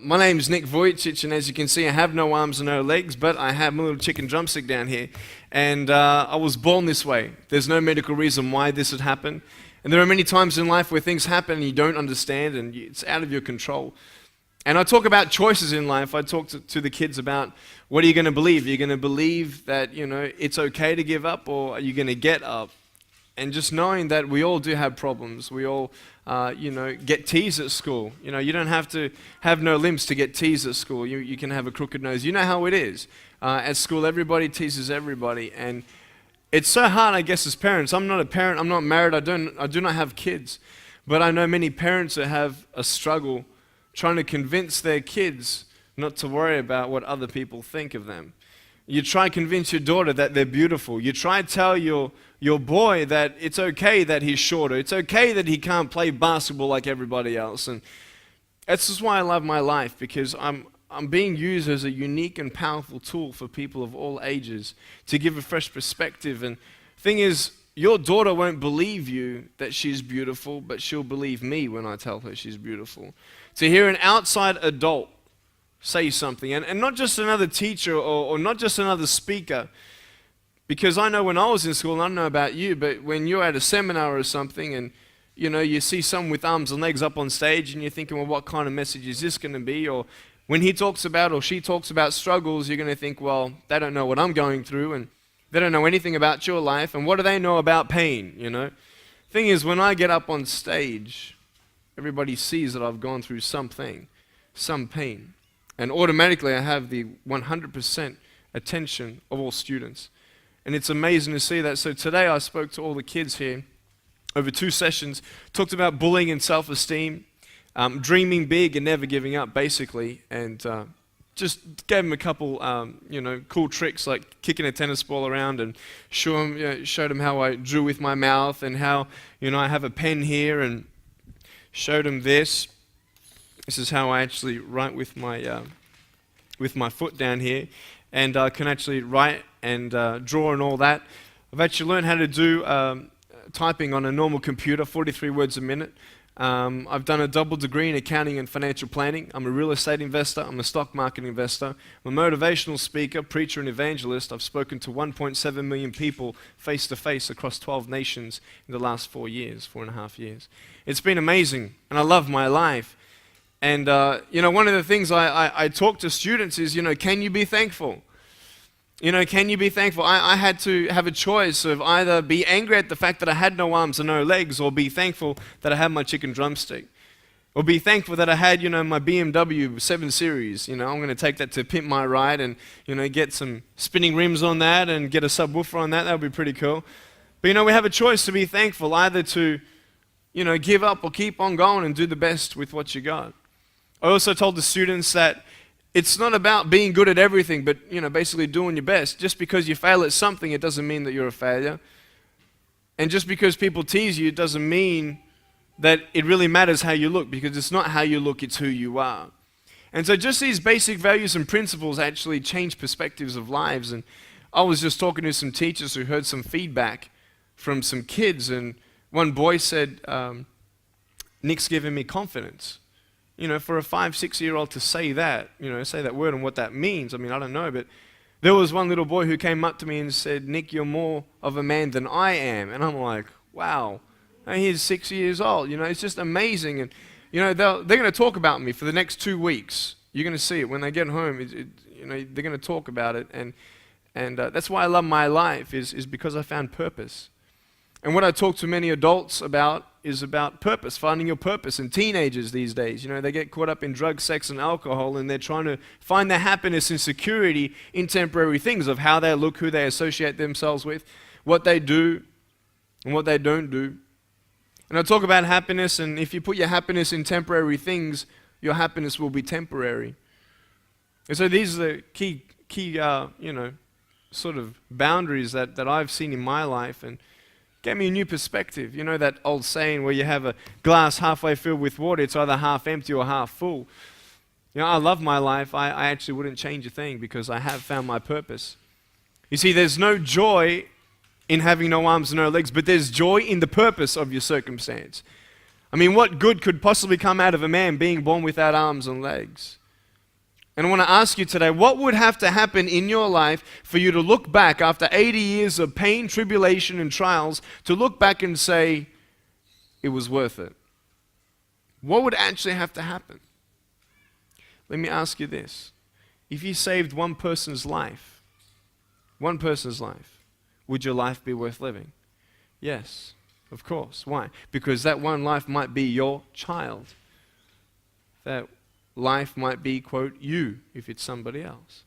My name's Nick Vujicic, and as you can see, I have no arms and no legs, but I have my little chicken drumstick down here. And I was born this way. There's no medical reason why this would happen. And there are many times in life where things happen and you don't understand and it's out of your control. And I talk about choices in life. I talk to the kids about, what are you going to believe? Are you going to believe that, it's okay to give up, or are you going to get up? And just knowing that we all do have problems. We all, get teased at school. You don't have to have no limbs to get teased at school. You can have a crooked nose. You know how it is. At school, everybody teases everybody. And it's so hard, I guess, as parents. I'm not a parent. I'm not married. I do not have kids. But I know many parents that have a struggle trying to convince their kids not to worry about what other people think of them. You try to convince your daughter that they're beautiful. You try to tell your boy that it's okay that he's shorter. It's okay that he can't play basketball like everybody else. And that's just why I love my life, because I'm being used as a unique and powerful tool for people of all ages to give a fresh perspective. And thing is, your daughter won't believe you that she's beautiful, but she'll believe me when I tell her she's beautiful. To hear an outside adult say something, and not just another teacher or not just another speaker, because I know when I was in school, and I don't know about you, but when you're at a seminar or something and you see someone with arms and legs up on stage and you're thinking, well, what kind of message is this going to be? Or when he talks about or she talks about struggles, you're going to think, well, they don't know what I'm going through, and they don't know anything about your life, and what do they know about pain, Thing is, when I get up on stage, everybody sees that I've gone through something, some pain. And automatically I have the 100% attention of all students. And it's amazing to see that. So today I spoke to all the kids here over 2 sessions, talked about bullying and self-esteem, dreaming big and never giving up, basically, and just gave them a couple, cool tricks like kicking a tennis ball around, and showed them how I drew with my mouth, and how, I have a pen here, and showed them this. This is how I actually write with my foot down here, and I can actually write and draw and all that. I've actually learned how to do typing on a normal computer, 43 words a minute. I've done a double degree in accounting and financial planning. I'm a real estate investor. I'm a stock market investor. I'm a motivational speaker, preacher, and evangelist. I've spoken to 1.7 million people face to face across 12 nations in the last 4.5 years. It's been amazing, and I love my life. And, one of the things I talk to students is, can you be thankful? Can you be thankful? I had to have a choice of either be angry at the fact that I had no arms and no legs, or be thankful that I had my chicken drumstick. Or be thankful that I had, my BMW 7 Series. I'm going to take that to pimp my ride and, get some spinning rims on that and get a subwoofer on that. That would be pretty cool. But, we have a choice to be thankful, either to, give up or keep on going and do the best with what you got. I also told the students that it's not about being good at everything, but, basically doing your best. Just because you fail at something, it doesn't mean that you're a failure. And just because people tease you, it doesn't mean that it really matters how you look, because it's not how you look, it's who you are. And so just these basic values and principles actually change perspectives of lives. And I was just talking to some teachers who heard some feedback from some kids, and one boy said, Nick's giving me confidence. For a 5-6-year-old to say that, say that word and what that means, I don't know, but there was one little boy who came up to me and said, Nick, you're more of a man than I am. And I'm like, wow, and he's 6 years old, it's just amazing. And, they're going to talk about me for the next 2 weeks. You're going to see it when they get home, they're going to talk about it. And that's why I love my life, is because I found purpose. And what I talk to many adults about is about purpose, finding your purpose. And teenagers these days, they get caught up in drugs, sex, and alcohol, and they're trying to find their happiness and security in temporary things of how they look, who they associate themselves with, what they do, and what they don't do. And I talk about happiness, and if you put your happiness in temporary things, your happiness will be temporary. And so these are the key sort of boundaries that I've seen in my life, and gave me a new perspective. That old saying where you have a glass halfway filled with water, it's either half empty or half full. I love my life. I actually wouldn't change a thing, because I have found my purpose. You see, there's no joy in having no arms and no legs, but there's joy in the purpose of your circumstance. What good could possibly come out of a man being born without arms and legs? And I want to ask you today, what would have to happen in your life for you to look back after 80 years of pain, tribulation, and trials, to look back and say, it was worth it? What would actually have to happen? Let me ask you this. If you saved one person's life, would your life be worth living? Yes, of course. Why? Because that one life might be your child. That life might be, quote, you, if it's somebody else.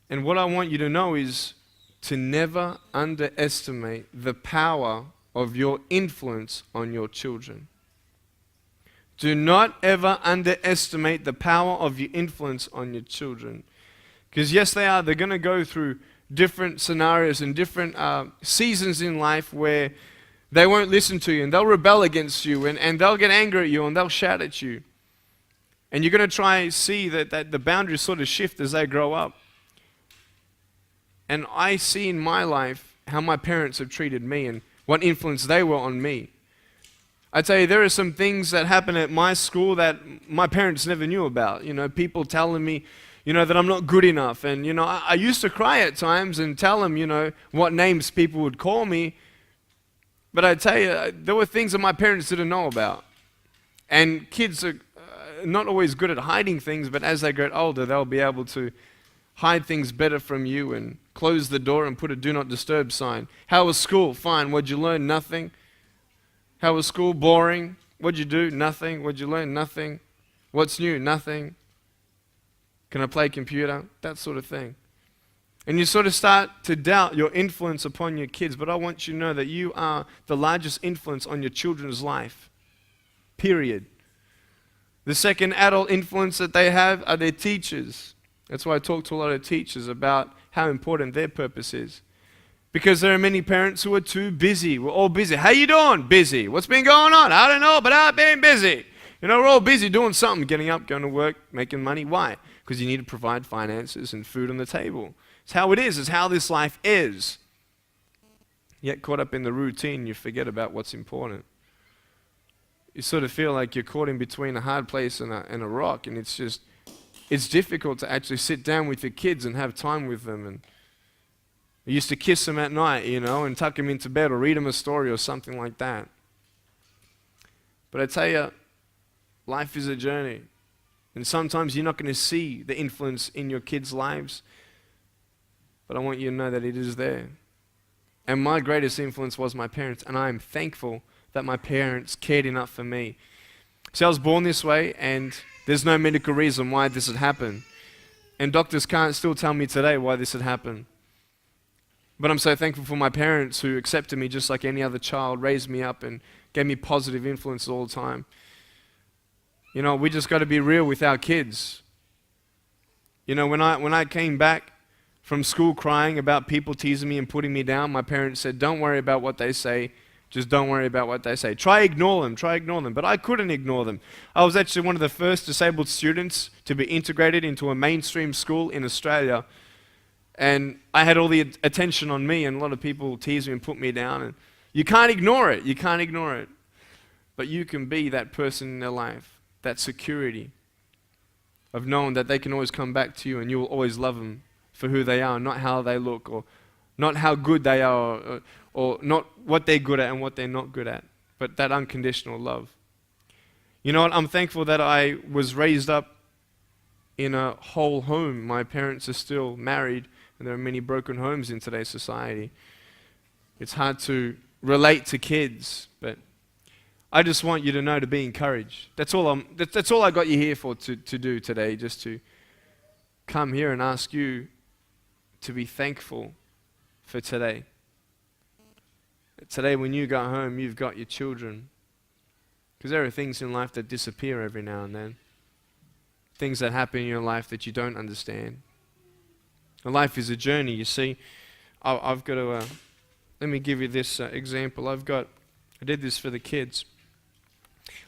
And what I want you to know is to never underestimate the power of your influence on your children. Do not ever underestimate the power of your influence on your children. Because yes, they're going to go through different scenarios and different seasons in life where they won't listen to you and they'll rebel against you and they'll get angry at you and they'll shout at you. And you're going to try and see that the boundaries sort of shift as they grow up. And I see in my life how my parents have treated me and what influence they were on me. I tell you, there are some things that happen at my school that my parents never knew about. You know, people telling me, you know, that I'm not good enough. And, you know, I used to cry at times and tell them, you know, what names people would call me. But I tell you, there were things that my parents didn't know about. And kids are not always good at hiding things, but as they get older, they'll be able to hide things better from you and close the door and put a do not disturb sign. How was school? Fine. What'd you learn? Nothing. How was school? Boring. What'd you do? Nothing. What'd you learn? Nothing. What's new? Nothing. Can I play computer? That sort of thing. And you sort of start to doubt your influence upon your kids, but I want you to know that you are the largest influence on your children's life. Period. The second adult influence that they have are their teachers. That's why I talk to a lot of teachers about how important their purpose is. Because there are many parents who are too busy. We're all busy. How you doing? Busy. What's been going on? I don't know, but I've been busy. You know, we're all busy doing something, getting up, going to work, making money. Why? Because you need to provide finances and food on the table. It's how it is. It's how this life is. Yet caught up in the routine, you forget about what's important. You sort of feel like you're caught in between a hard place and a rock, and it's difficult to actually sit down with your kids and have time with them. And I used to kiss them at night, you know, and tuck them into bed or read them a story or something like that. But I tell you, life is a journey. And sometimes you're not going to see the influence in your kids' lives, but I want you to know that it is there. And my greatest influence was my parents, and I am thankful that my parents cared enough for me. See, I was born this way, and there's no medical reason why this had happened. And doctors can't still tell me today why this had happened. But I'm so thankful for my parents who accepted me just like any other child, raised me up, and gave me positive influences all the time. You know, we just got to be real with our kids. You know, when I came back from school crying about people teasing me and putting me down, my parents said, don't worry about what they say. Just don't worry about what they say. Try ignore them. But I couldn't ignore them. I was actually one of the first disabled students to be integrated into a mainstream school in Australia. And I had all the attention on me, and a lot of people teased me and put me down. And you can't ignore it. You can't ignore it. But you can be that person in their life, that security of knowing that they can always come back to you and you will always love them for who they are, not how they look, or not how good they are, or not what they're good at and what they're not good at, but that unconditional love. You know what? I'm thankful that I was raised up in a whole home. My parents are still married, and there are many broken homes in today's society. It's hard to relate to kids, but I just want you to know to be encouraged. That's all I got you here for to do today, just to come here and ask you to be thankful for today. Today when you go home, you've got your children. Because there are things in life that disappear every now and then. Things that happen in your life that you don't understand. And life is a journey, you see. I've got to, let me give you this example. I did this for the kids.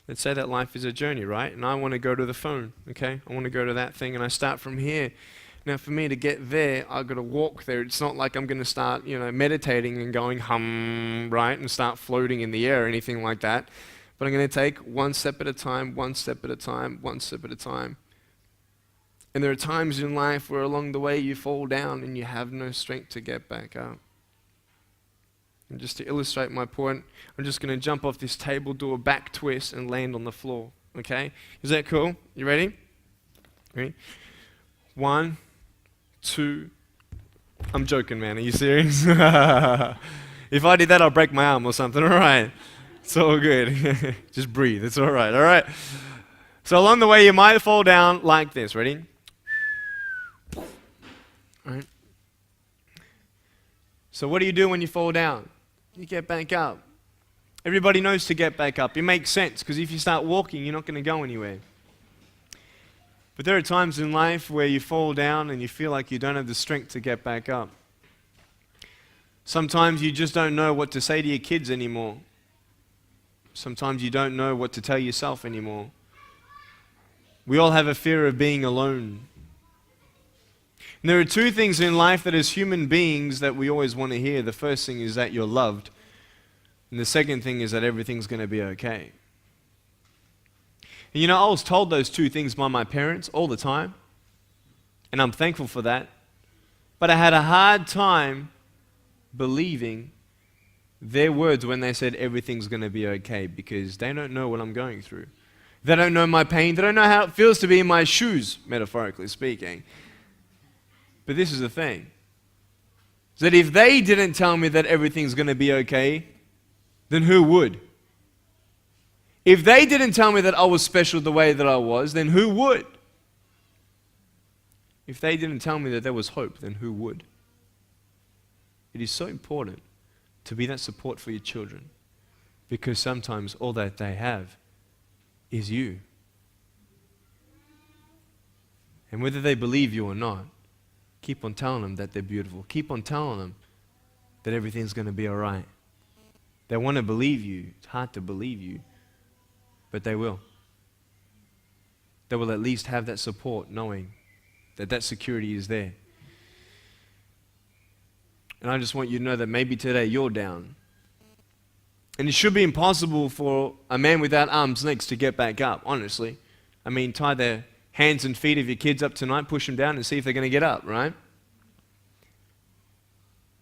Let's say that life is a journey, right? And I want to go to the phone, okay? I want to go to that thing, and I start from here. Now, for me to get there, I've got to walk there. It's not like I'm going to start, meditating and going hum, right, and start floating in the air or anything like that. But I'm going to take one step at a time, one step at a time, one step at a time. And there are times in life where along the way you fall down and you have no strength to get back up. And just to illustrate my point, I'm just going to jump off this table, do a back twist, and land on the floor. Okay? Is that cool? You ready? Ready? 1, 2. I'm joking, man. Are you serious? If I did that, I'll break my arm or something. All right. It's all good. Just breathe. It's all right. All right. So along the way, you might fall down like this. Ready? All right. So what do you do when you fall down? You get back up. Everybody knows to get back up. It makes sense, because if you start walking, you're not going to go anywhere. But there are times in life where you fall down and you feel like you don't have the strength to get back up. Sometimes you just don't know what to say to your kids anymore. Sometimes you don't know what to tell yourself anymore. We all have a fear of being alone. And there are two things in life that as human beings that we always want to hear. The first thing is that you're loved. And the second thing is that everything's going to be okay. And I was told those two things by my parents all the time. And I'm thankful for that. But I had a hard time believing their words when they said everything's going to be okay, because they don't know what I'm going through. They don't know my pain. They don't know how it feels to be in my shoes, metaphorically speaking. But this is the thing. That if they didn't tell me that everything's going to be okay, then who would? If they didn't tell me that I was special the way that I was, then who would? If they didn't tell me that there was hope, then who would? It is so important to be that support for your children, because sometimes all that they have is you. And whether they believe you or not, keep on telling them that they're beautiful. Keep on telling them that everything's going to be all right. They want to believe you. It's hard to believe you, but they will. They will at least have that support, knowing that that security is there. And I just want you to know that maybe today you're down. And it should be impossible for a man without arms and legs to get back up, honestly. I mean, tie the hands and feet of your kids up tonight, push them down and see if they're going to get up, right?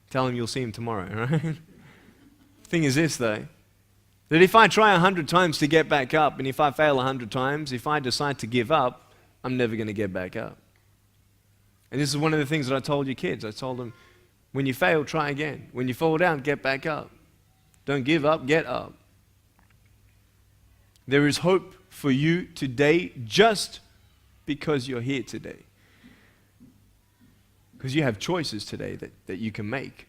Tell them you'll see them tomorrow, right? Thing is this, though, that if I try 100 times to get back up, and if I fail 100 times, if I decide to give up, I'm never going to get back up. And this is one of the things that I told your kids. I told them, when you fail, try again. When you fall down, get back up. Don't give up, get up. There is hope for you today just because you're here today. Because you have choices today that you can make.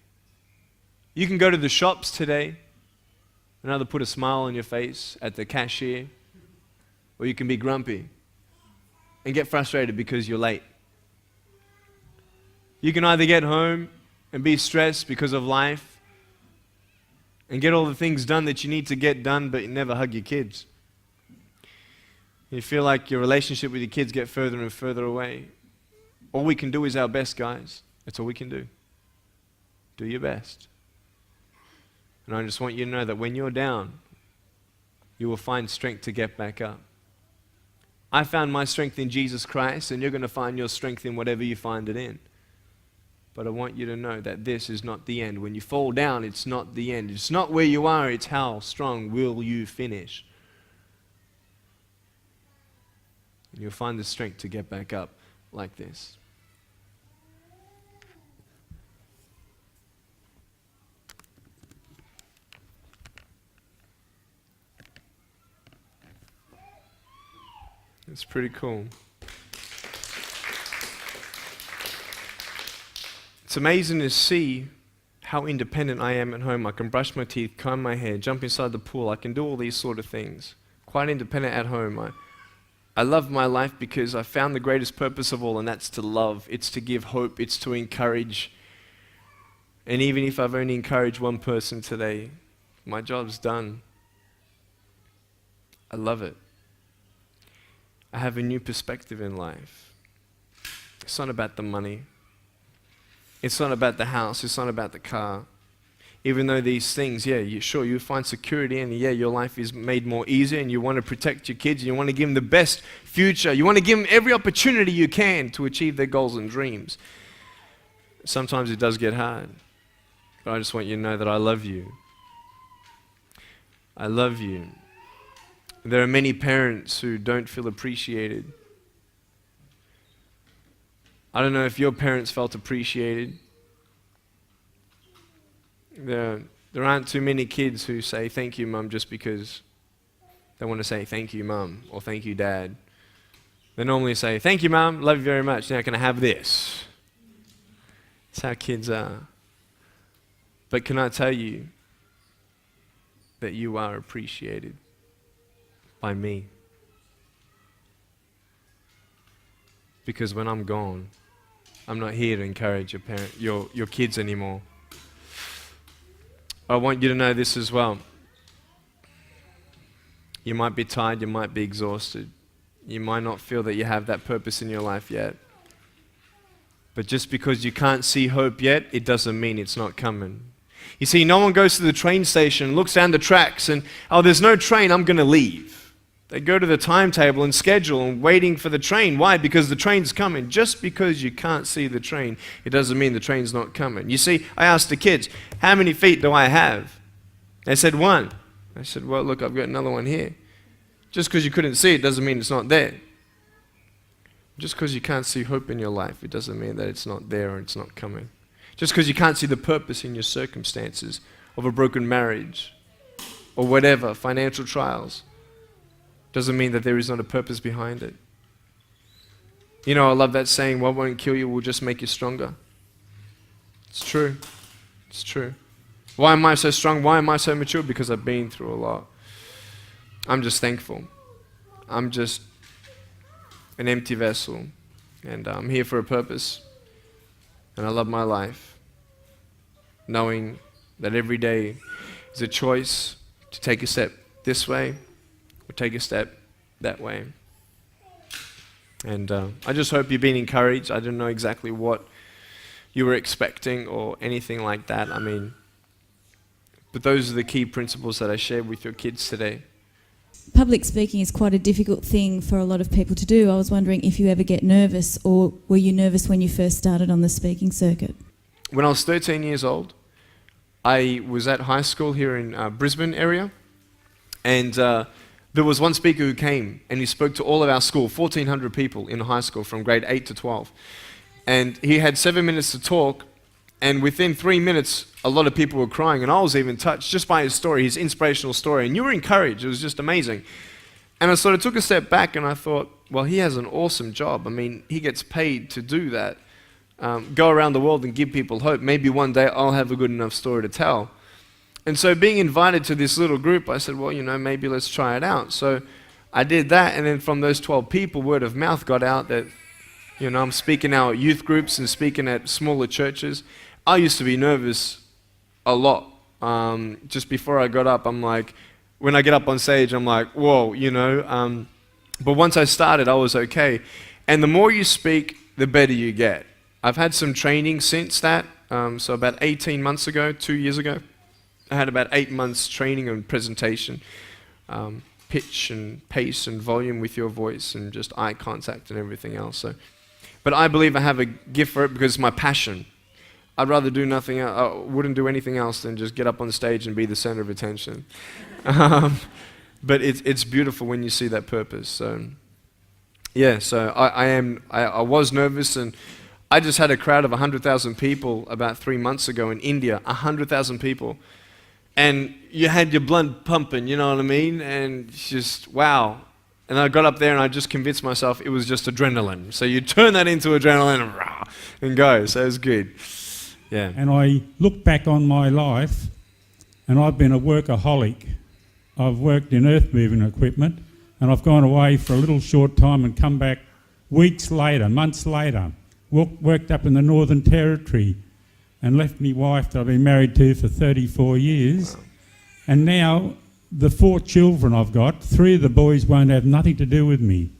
You can go to the shops today and either put a smile on your face at the cashier, or you can be grumpy and get frustrated because you're late. You can either get home and be stressed because of life and get all the things done that you need to get done, but you never hug your kids. You feel like your relationship with your kids get further and further away. All we can do is our best, guys. That's all we can do. Do your best. And I just want you to know that when you're down, you will find strength to get back up. I found my strength in Jesus Christ, and you're going to find your strength in whatever you find it in. But I want you to know that this is not the end. When you fall down, it's not the end. It's not where you are, it's how strong will you finish. And you'll find the strength to get back up like this. It's pretty cool. It's amazing to see how independent I am at home. I can brush my teeth, comb my hair, jump inside the pool. I can do all these sort of things. Quite independent at home. I love my life because I found the greatest purpose of all, and that's to love. It's to give hope. It's to encourage. And even if I've only encouraged one person today, my job's done. I love it. I have a new perspective in life. It's not about the money. It's not about the house. It's not about the car. Even though these things, yeah, you find security and yeah, your life is made more easier and you want to protect your kids and you want to give them the best future. You want to give them every opportunity you can to achieve their goals and dreams. Sometimes it does get hard, but I just want you to know that I love you. I love you. There are many parents who don't feel appreciated. I don't know if your parents felt appreciated. There aren't too many kids who say thank you, Mum, just because they want to say thank you, Mum, or thank you, Dad. They normally say, thank you, Mum, love you very much, now can I have this? That's how kids are. But can I tell you that you are appreciated by me? Because when I'm gone, I'm not here to encourage your kids anymore. I want you to know this as well. You might be tired, you might be exhausted. You might not feel that you have that purpose in your life yet. But just because you can't see hope yet, it doesn't mean it's not coming. You see, no one goes to the train station, looks down the tracks and, oh, there's no train, I'm going to leave. They go to the timetable and schedule and waiting for the train. Why? Because the train's coming. Just because you can't see the train, it doesn't mean the train's not coming. You see, I asked the kids, how many feet do I have? They said 1. I said, well, look, I've got another one here. Just because you couldn't see it doesn't mean it's not there. Just because you can't see hope in your life, it doesn't mean that it's not there or it's not coming. Just because you can't see the purpose in your circumstances of a broken marriage or whatever, financial trials, doesn't mean that there is not a purpose behind it. You know, I love that saying, what won't kill you will just make you stronger. It's true. It's true. Why am I so strong? Why am I so mature? Because I've been through a lot. I'm just thankful. I'm just an empty vessel. And I'm here for a purpose. And I love my life. Knowing that every day is a choice to take a step this way or take a step that way. And I just hope you've been encouraged. I don't know exactly what you were expecting or anything like that. I mean, but those are the key principles that I shared with your kids today. Public speaking is quite a difficult thing for a lot of people to do. I was wondering if you ever get nervous, or were you nervous when you first started on the speaking circuit? When I was 13 years old, I was at high school here in Brisbane area, and there was one speaker who came and he spoke to all of our school, 1,400 people in high school from grade 8 to 12. And he had 7 minutes to talk, and within 3 minutes, a lot of people were crying, and I was even touched just by his story, his inspirational story, and you were encouraged. It was just amazing. And I sort of took a step back and I thought, well, he has an awesome job. I mean, he gets paid to do that. Go around the world and give people hope. Maybe one day I'll have a good enough story to tell. And so being invited to this little group, I said, well, you know, maybe let's try it out. So I did that, and then from those 12 people, word of mouth got out that, you know, I'm speaking now at youth groups and speaking at smaller churches. I used to be nervous a lot. Just before I got up, I'm like, when I get up on stage, I'm like, whoa, you know. But once I started, I was okay. And the more you speak, the better you get. I've had some training since that. So about 18 months ago, 2 years ago, I had about 8 months training and presentation, pitch and pace and volume with your voice and just eye contact and everything else. So, but I believe I have a gift for it because it's my passion. I'd rather do nothing else. I wouldn't do anything else than just get up on stage and be the center of attention. But it's beautiful when you see that purpose. So, yeah. So I was nervous, and I just had a crowd of 100,000 people about 3 months ago in India. 100,000 people, and you had your blood pumping. You know what I mean? And it's just wow. And I got up there and I just convinced myself it was just adrenaline. So you turn that into adrenaline and go. So it was good. Yeah. And I look back on my life, and I've been a workaholic. I've worked in earth moving equipment, and I've gone away for a little short time and come back weeks later, months later. Worked up in the Northern Territory and left me wife that I've been married to for 34 years. Wow. And now the 4 children I've got, 3 of the boys won't have nothing to do with me.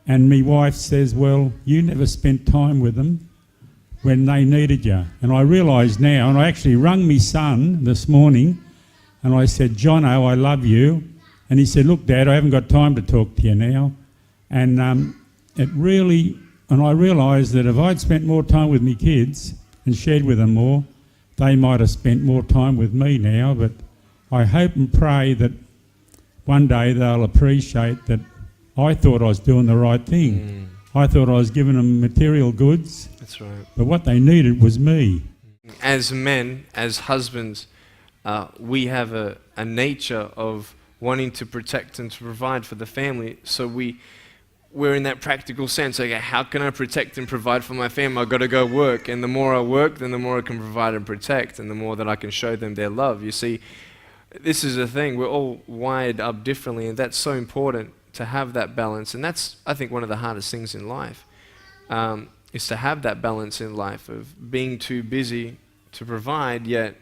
And me wife says, well, you never spent time with them. when they needed you. And I realise now, and I actually rung my son this morning, and I said, Jono, I love you. And he said, look, Dad, I haven't got time to talk to you now. And I realised that if I'd spent more time with my kids and shared with them more, they might have spent more time with me now. But I hope and pray that one day they'll appreciate that I thought I was doing the right thing. I thought I was giving them material goods. That's right. But what they needed was me. As men, as husbands, we have a nature of wanting to protect and to provide for the family. So we're in that practical sense. Okay, how can I protect and provide for my family? I've got to go work. And the more I work, then the more I can provide and protect, and the more that I can show them their love. You see, this is the thing. We're all wired up differently, and that's so important to have that balance. And that's, I think, one of the hardest things in life, is to have that balance in life of being too busy to provide, yet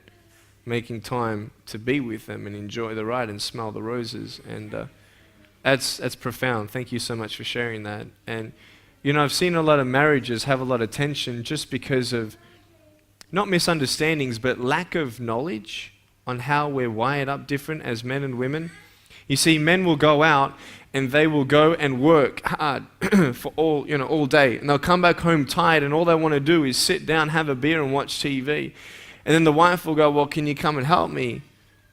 making time to be with them and enjoy the ride and smell the roses. And that's profound. Thank you so much for sharing that. And, you know, I've seen a lot of marriages have a lot of tension just because of not misunderstandings, but lack of knowledge on how we're wired up different as men and women. You see, men will go out and they will go and work hard for all day. And they'll come back home tired, and all they want to do is sit down, have a beer and watch TV. And then the wife will go, well, can you come and help me?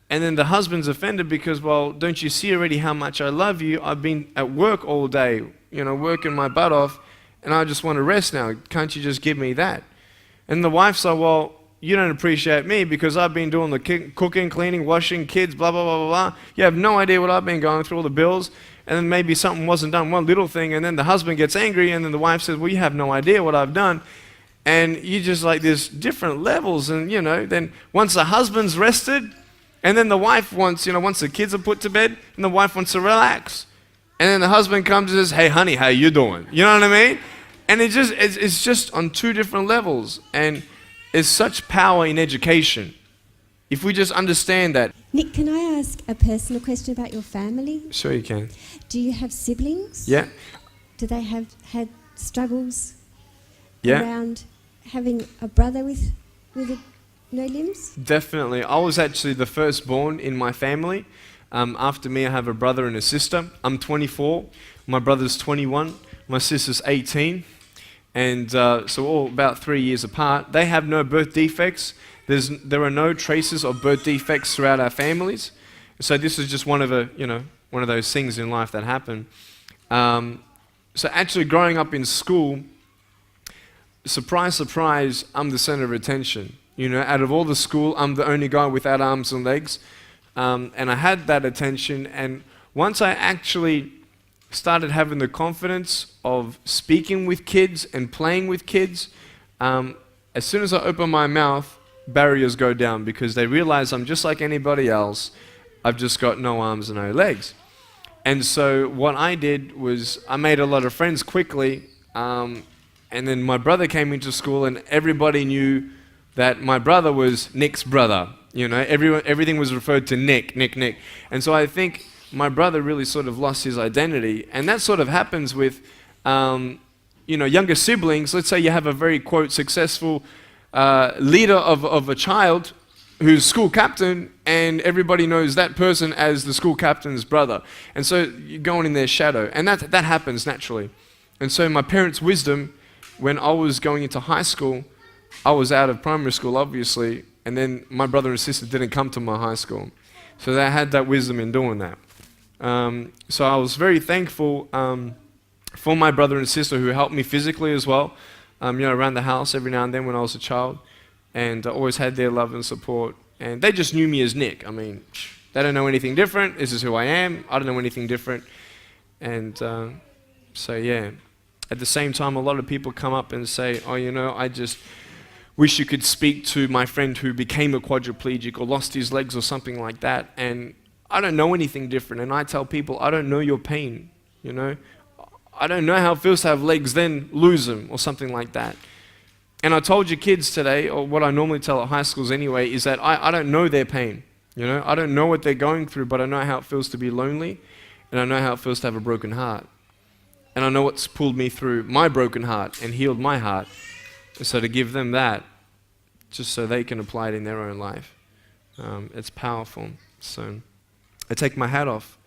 And then the husband's offended because, well, don't you see already how much I love you? I've been at work all day, working my butt off, and I just want to rest now. Can't you just give me that? And the wife's like, well, you don't appreciate me because I've been doing the cooking, cleaning, washing, kids, blah, blah, blah, blah, blah. You have no idea what I've been going through, all the bills. And then maybe something wasn't done, one little thing, and then the husband gets angry, and then the wife says, well, you have no idea what I've done. And you just like, there's different levels. And, then once the husband's rested, and then the wife wants, once the kids are put to bed, and the wife wants to relax. And then the husband comes and says, hey, honey, how you doing? You know what I mean? And it's just on two different levels. And there's such power in education. If we just understand that. Nick, can I ask a personal question about your family? Sure you can. Do you have siblings? Yeah. Do they have had struggles around having a brother with no limbs? Definitely. I was actually the firstborn in my family. After me, I have a brother and a sister. I'm 24. My brother's 21. My sister's 18. And so all about 3 years apart. They have no birth defects. There are no traces of birth defects throughout our families. So this is just one of those things in life that happen. So actually growing up in school, surprise, surprise, I'm the center of attention. Out of all the school, I'm the only guy without arms and legs. And I had that attention. And once I actually started having the confidence of speaking with kids and playing with kids, as soon as I open my mouth, barriers go down because they realize I'm just like anybody else. I've just got no arms and no legs. And so what I did was I made a lot of friends quickly. And then my brother came into school, and everybody knew that my brother was Nick's brother. Everything was referred to Nick. And so I think my brother really sort of lost his identity. And that sort of happens with, younger siblings. Let's say you have a very, quote, successful leader of a child who's school captain, and everybody knows that person as the school captain's brother. And so you're going in their shadow. And that happens naturally. And so my parents' wisdom, when I was going into high school, I was out of primary school, obviously, and then my brother and sister didn't come to my high school. So they had that wisdom in doing that. So I was very thankful for my brother and sister who helped me physically as well, around the house every now and then when I was a child, and I always had their love and support. And they just knew me as Nick. I mean, they don't know anything different. This is who I am. I don't know anything different. And so yeah. At the same time, a lot of people come up and say, oh, I just wish you could speak to my friend who became a quadriplegic or lost his legs or something like that. And I don't know anything different. And I tell people, I don't know your pain, I don't know how it feels to have legs, then lose them or something like that. And I told your kids today, or what I normally tell at high schools anyway, is that I don't know their pain. I don't know what they're going through, but I know how it feels to be lonely, and I know how it feels to have a broken heart. And I know what's pulled me through my broken heart and healed my heart. So to give them that, just so they can apply it in their own life, it's powerful. So I take my hat off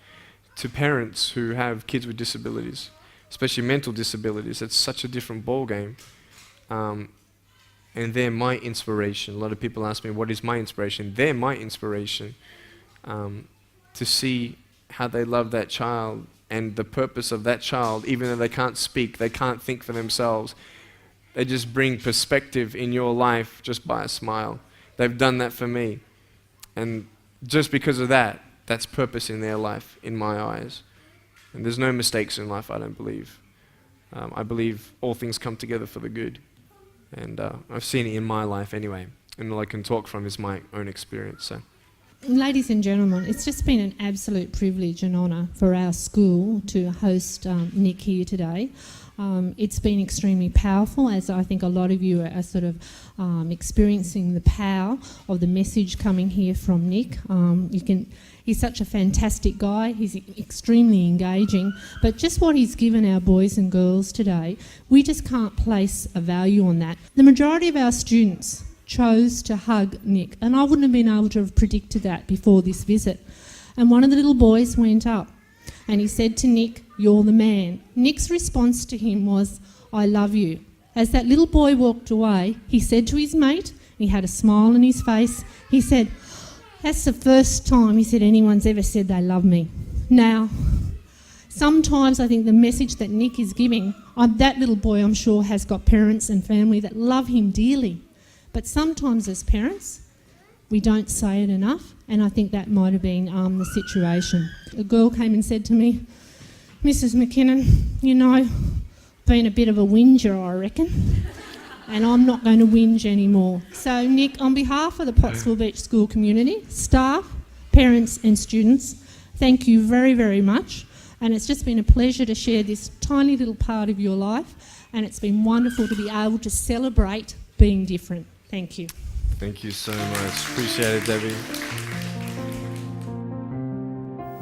to parents who have kids with disabilities, especially mental disabilities. It's such a different ball game. And they're my inspiration. A lot of people ask me, what is my inspiration? They're my inspiration, to see how they love that child and the purpose of that child, even though they can't speak, they can't think for themselves. They just bring perspective in your life just by a smile. They've done that for me. And just because of that, that's purpose in their life, in my eyes. And there's no mistakes in life, I don't believe. I believe all things come together for the good. And I've seen it in my life anyway. And all I can talk from is my own experience. So. Ladies and gentlemen, it's just been an absolute privilege and honour for our school to host Nick here today. It's been extremely powerful, as I think a lot of you are sort of experiencing the power of the message coming here from Nick. He's such a fantastic guy, he's extremely engaging, but just what he's given our boys and girls today, we just can't place a value on that. The majority of our students chose to hug Nick, and I wouldn't have been able to have predicted that before this visit. And one of the little boys went up and he said to Nick, "You're the man." Nick's response to him was, "I love you." As that little boy walked away, he said to his mate, he had a smile on his face, he said, "That's the first time," he said, "anyone's ever said they love me." Now, sometimes I think the message that Nick is giving, that little boy I'm sure has got parents and family that love him dearly. But sometimes as parents, we don't say it enough, and I think that might have been the situation. A girl came and said to me, "Mrs. McKinnon, you know, been a bit of a whinger, I reckon, and I'm not going to whinge anymore." So Nick, on behalf of the Pottsville Beach School community, staff, parents and students, thank you very, very much. And it's just been a pleasure to share this tiny little part of your life, and it's been wonderful to be able to celebrate being different. Thank you. Thank you so much. Appreciate it, Debbie.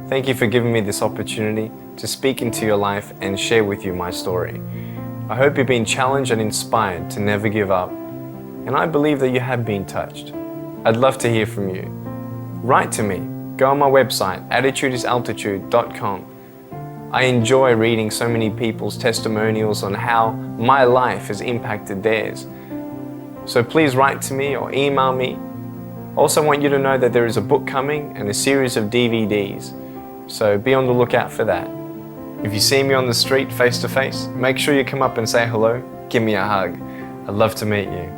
Thank you for giving me this opportunity to speak into your life and share with you my story. I hope you've been challenged and inspired to never give up, and I believe that you have been touched. I'd love to hear from you. Write to me. Go on my website, attitudesaltitude.com. I enjoy reading so many people's testimonials on how my life has impacted theirs. So please write to me or email me. Also want you to know that there is a book coming and a series of DVDs. So be on the lookout for that. If you see me on the street face to face, make sure you come up and say hello, give me a hug. I'd love to meet you.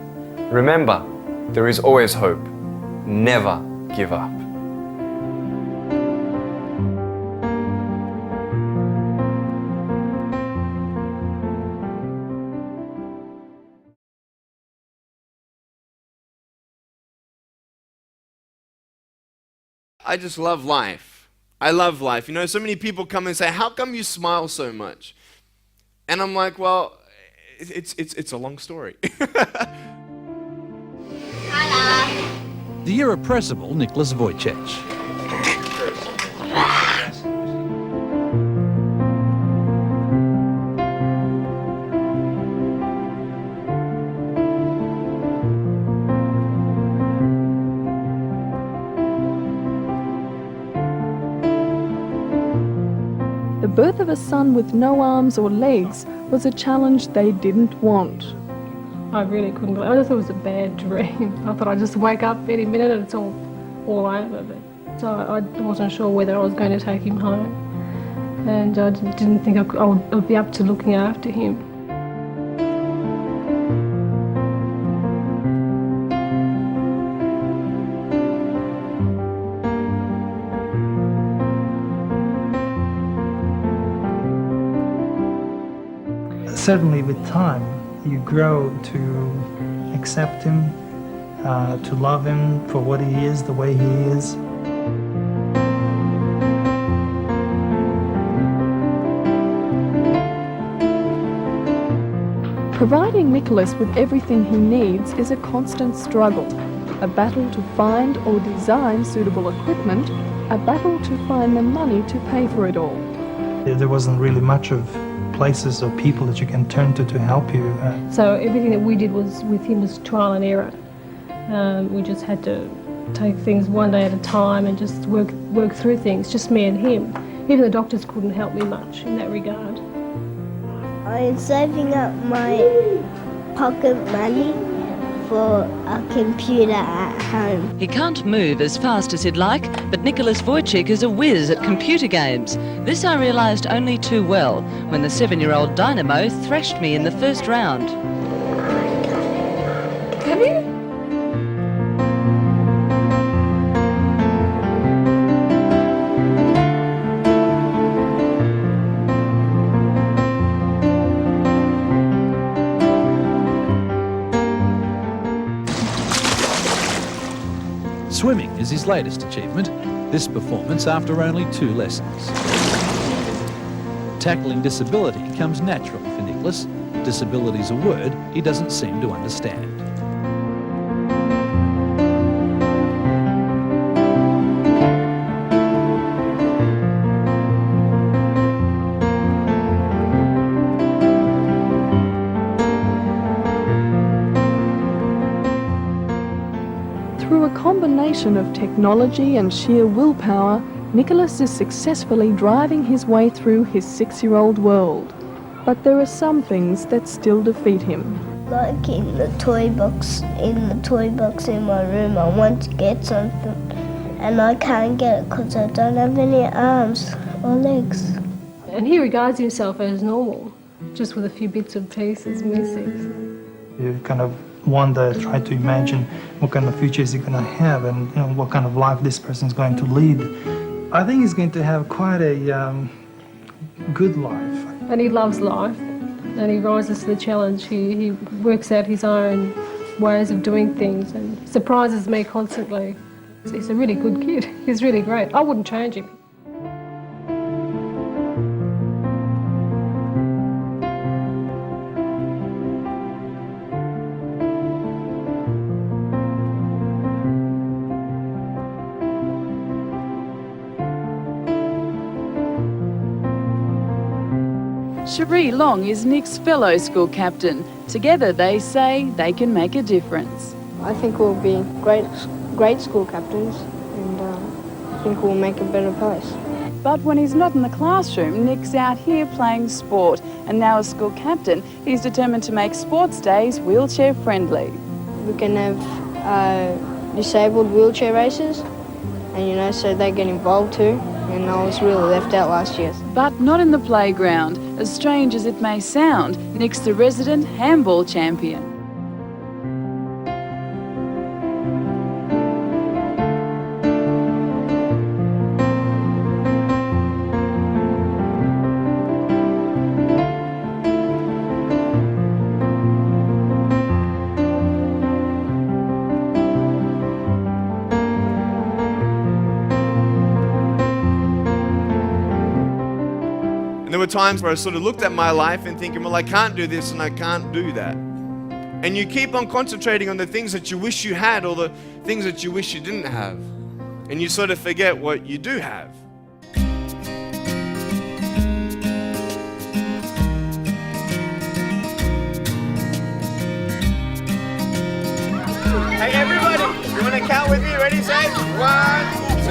Remember, there is always hope. Never give up. I just love life. I love life. You know, so many people come and say, "How come you smile so much?" And I'm like, well, it's a long story. The irrepressible Nicholas Vujicic. The birth of a son with no arms or legs was a challenge they didn't want. I really couldn't believe it. I just thought it was a bad dream. I thought I'd just wake up any minute and it's all over. So I wasn't sure whether I was going to take him home. And I didn't think I would be up to looking after him. Certainly with time, you grow to accept him, to love him for what he is, the way he is. Providing Nicholas with everything he needs is a constant struggle, a battle to find or design suitable equipment, a battle to find the money to pay for it all. There wasn't really much of places or people that you can turn to help you. So everything that we did was with him was trial and error. We just had to take things one day at a time and just work through things, just me and him. Even the doctors couldn't help me much in that regard. I'm saving up my pocket money for a computer at home. He can't move as fast as he'd like, but Nicholas Vujicic is a whiz at computer games. This I realised only too well when the 7-year-old Dynamo thrashed me in the first round. Have you? Swimming is his latest achievement, this performance after only 2 lessons. Tackling disability comes naturally for Nicholas. Disability's a word he doesn't seem to understand. Through a combination of technology and sheer willpower, Nicholas is successfully driving his way through his 6-year-old world. But there are some things that still defeat him. Like in the toy box in my room, I want to get something and I can't get it because I don't have any arms or legs. And he regards himself as normal, just with a few bits and pieces missing. You kind of wonder, try to imagine what kind of future is he going to have and what kind of life this person is going to lead. I think he's going to have quite a good life. And he loves life and he rises to the challenge. He works out his own ways of doing things and surprises me constantly. He's a really good kid. He's really great. I wouldn't change him. Cherie Long is Nick's fellow school captain. Together they say they can make a difference. I think we'll be great school captains and I think we'll make a better place. But when he's not in the classroom, Nick's out here playing sport, and now as school captain, he's determined to make sports days wheelchair friendly. We can have disabled wheelchair races and so they get involved too. And I was really left out last year. But not in the playground. As strange as it may sound, Nick's the resident handball champion. And there were times where I sort of looked at my life and thinking, well, I can't do this and I can't do that. And you keep on concentrating on the things that you wish you had or the things that you wish you didn't have. And you sort of forget what you do have. Hey, everybody, you want to count with me? Ready, say? 1, 2,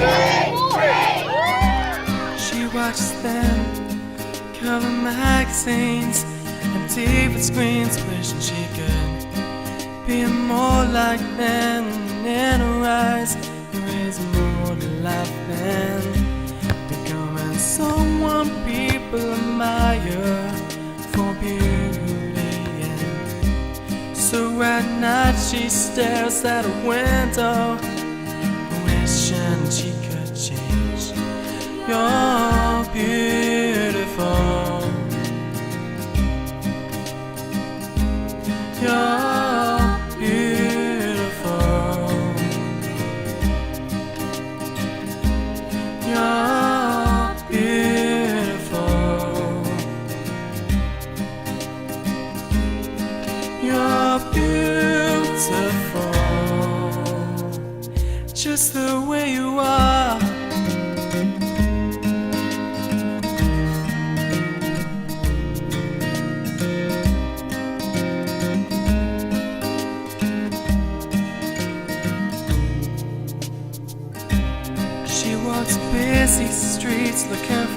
3. She watches them cover magazines and TV screens, wishing she could be more like them. And in her eyes there is more to life than becoming someone people admire for beauty. And so at night she stares at a window, wishing she could change. You're beautiful. You're beautiful. You're beautiful. You're beautiful.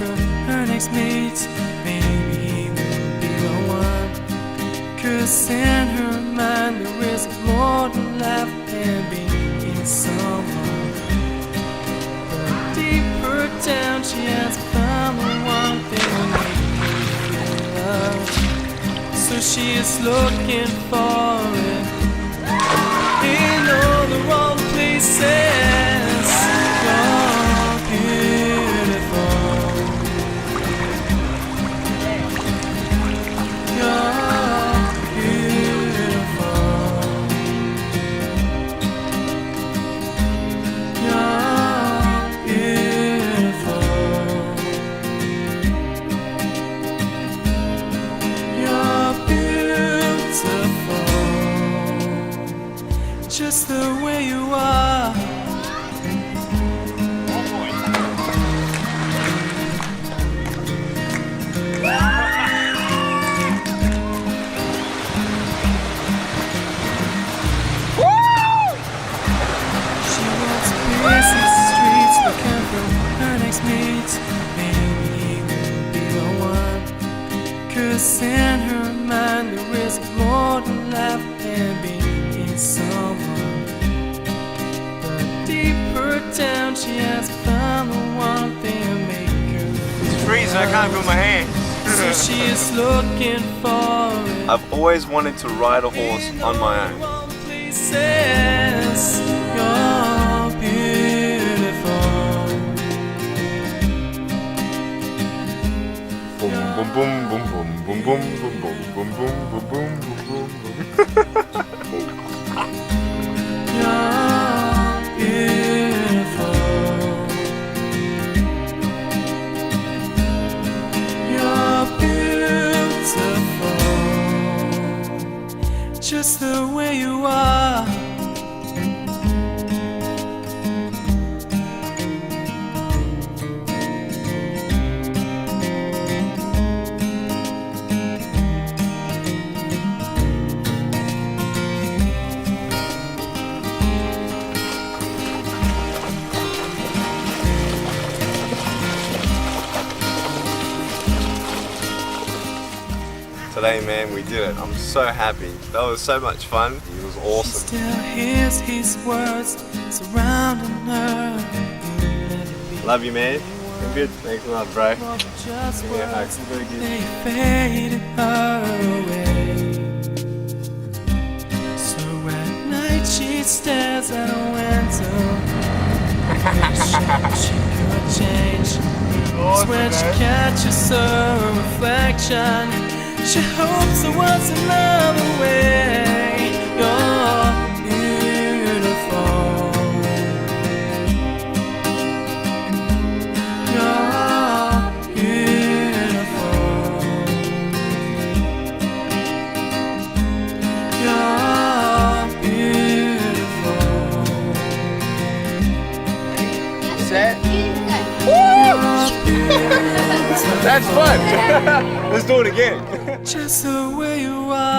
for her next meet. Maybe he will be the one. 'Cause in her mind there is more to life than being someone. But deeper down she has found the one thing that makes her feel love. So she is looking for it in all the wrong places. You're beautiful. You're beautiful. You're beautiful. You're beautiful. Just the way you are. She walks busy streets looking for her next meet. Maybe he will be the one. 'Cause in her mind there is more to life than being someone. But deeper down she has found the one thing that make her It's freezing, I can't feel my hands. so she is looking for it. I've always wanted to ride a horse on my own. Places. You're beautiful. Boom, boom, boom, boom, boom, boom, boom, boom, boom, boom, boom, boom, boom, boom, boom. You're beautiful. You're beautiful. Just the way you are. Today, man, we did it. I'm so happy. That was so much fun. It was awesome. Still hears his words surrounding her. Love you, man. Been good. Thanks a lot, bro. Just Yeah, words, hugs. Very good. they faded her away. So at night she stares at a window. She could change. It's when she catches her reflection. She hopes there was another way. You're beautiful. You're beautiful. You're beautiful. Set. That's fun. Let's do it again. Just the way you are.